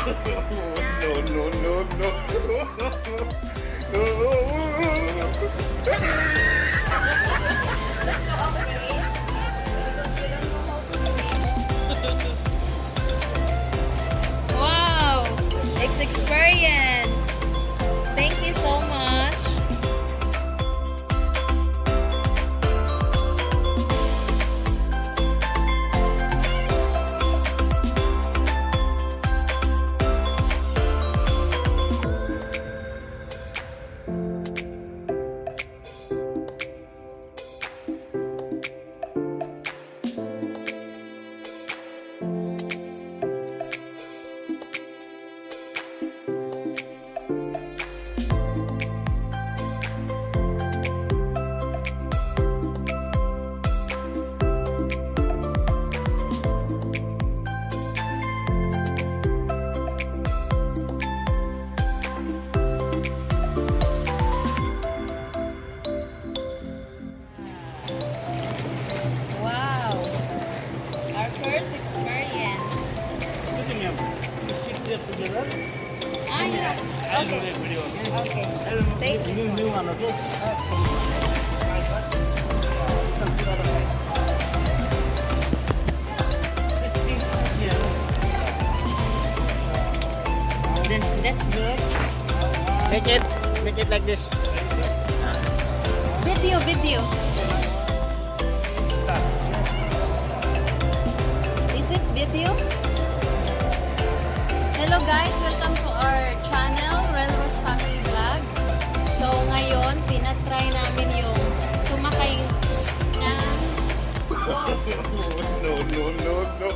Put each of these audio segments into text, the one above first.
No, no, no, no. So afraid because we don't know how to swim. Wow! Experience! Thank you so much. Wow! Our first experience. Ah, yeah. Okay. Okay. Thank you so New much. one, okay? That's good. Make it like this. Video. Is it video? Hello guys, welcome to our channel, Relrose Family Vlog. So ngayon, tinatry namin yung sumakay na No, no, no, no.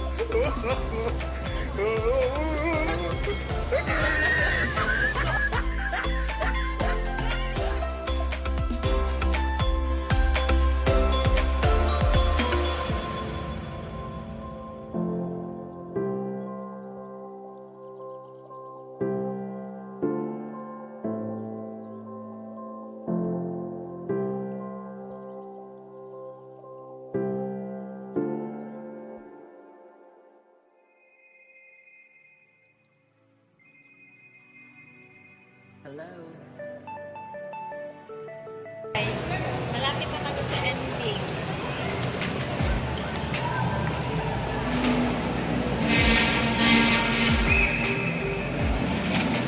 Hello. Guys, malapit na kami sa ending.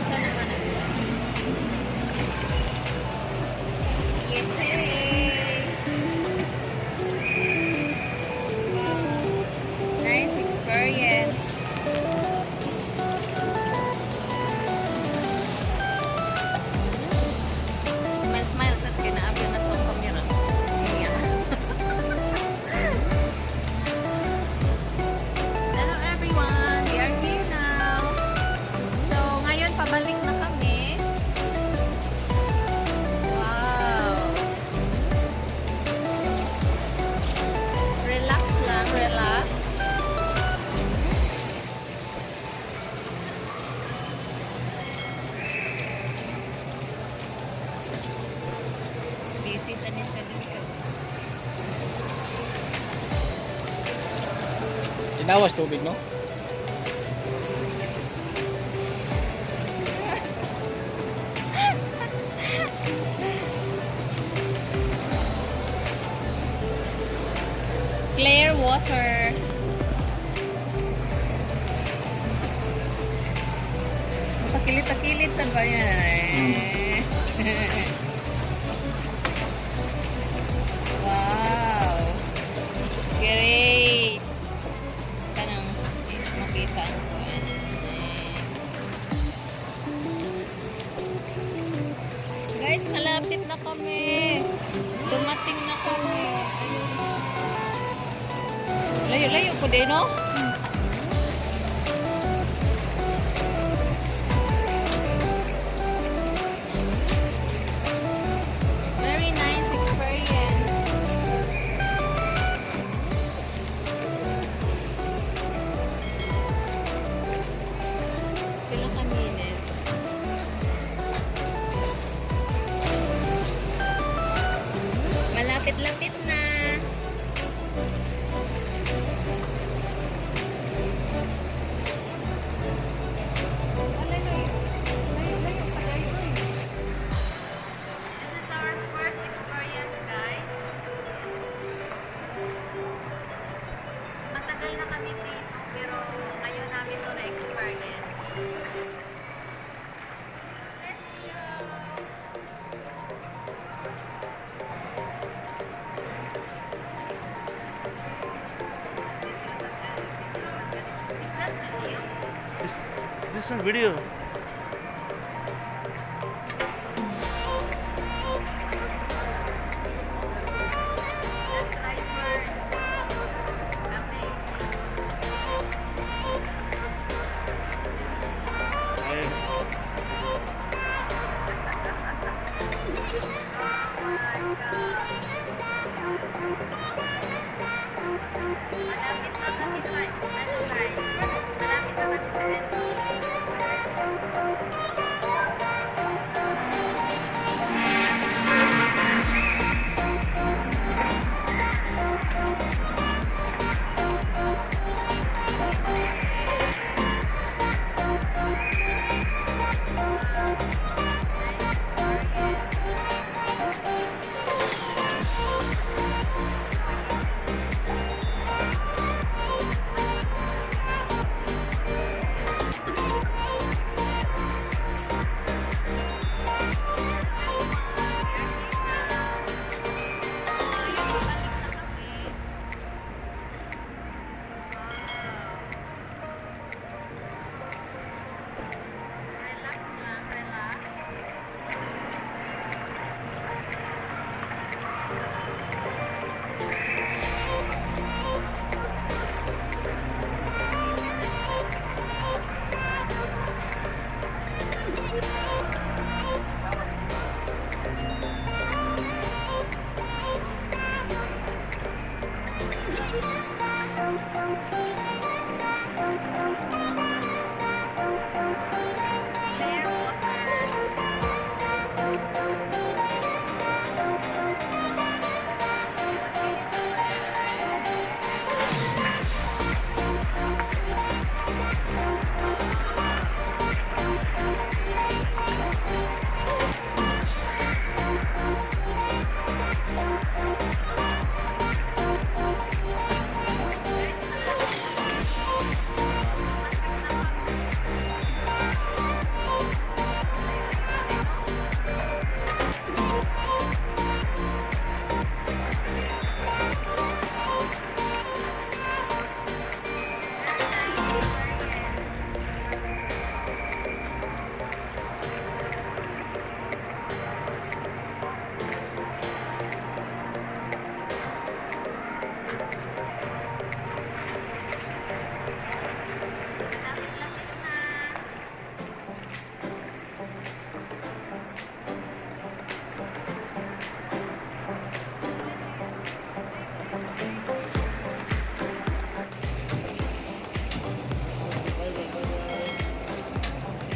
Siya naman ang Yay! Wow. Nice experience. Smile sa kinaabi na itong kamera. Yeah. Hello everyone! We are here now. So, ngayon pabalik na kami. Wow! Relax lang, relax. Busy sa niya dito. Tinawas tubig, no? Clear water. Takilid-takilid sa ba yan? Wow! Great! Kanang makita ko. Guys, malapit na kami. Dumating na kami. Layo-layo ko din, no? Very nice experience. Pila ka minutes? Malapit-lapit na. This one video.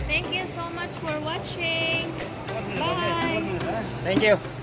Thank you so much for watching. Bye. Thank you.